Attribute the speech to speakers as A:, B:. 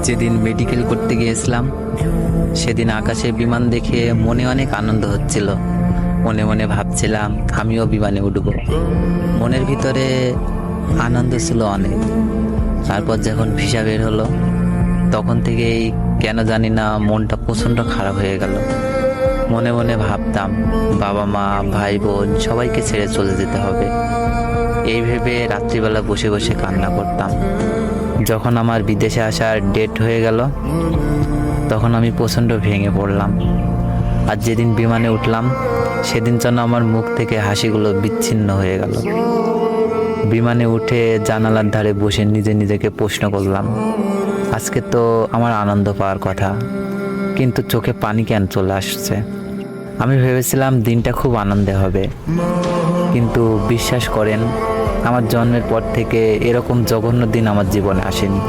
A: যেদিন মেডিকেল করতে গিয়েছিলাম সেদিন আকাশে বিমান দেখে মনে অনেক আনন্দ হচ্ছিল। মনে মনে ভাবছিলাম আমিও বিমানে উঠব। মনের ভিতরে আনন্দ ছিল অনেক। তারপর যখন ভিসা বের হলো তখন থেকেই কেন জানি না মনটা প্রচণ্ড খারাপ হয়ে গেল। মনে মনে ভাবতাম বাবা মা ভাই বোন সবাইকে ছেড়ে চলে যেতে হবে। এই ভেবে রাত্রিবেলা বসে বসে কান্না করতাম। যখন আমার বিদেশে আসার ডেট হয়ে গেল তখন আমি প্রচণ্ড ভেঙে পড়লাম। আর যেদিন বিমানে উঠলাম সেদিন যেন আমার মুখ থেকে হাসিগুলো বিচ্ছিন্ন হয়ে গেল। বিমানে উঠে জানালার ধারে বসে নিজে নিজেকে প্রশ্ন করলাম, আজকে তো আমার আনন্দ পাওয়ার কথা, কিন্তু চোখে পানি কেন চলে আসছে। আমি ভেবেছিলাম দিনটা খুব আনন্দে হবে, কিন্তু বিশ্বাস করেন আমার জন্মের পর থেকে এরকম জঘন্য দিন আমার জীবনে আসেনি।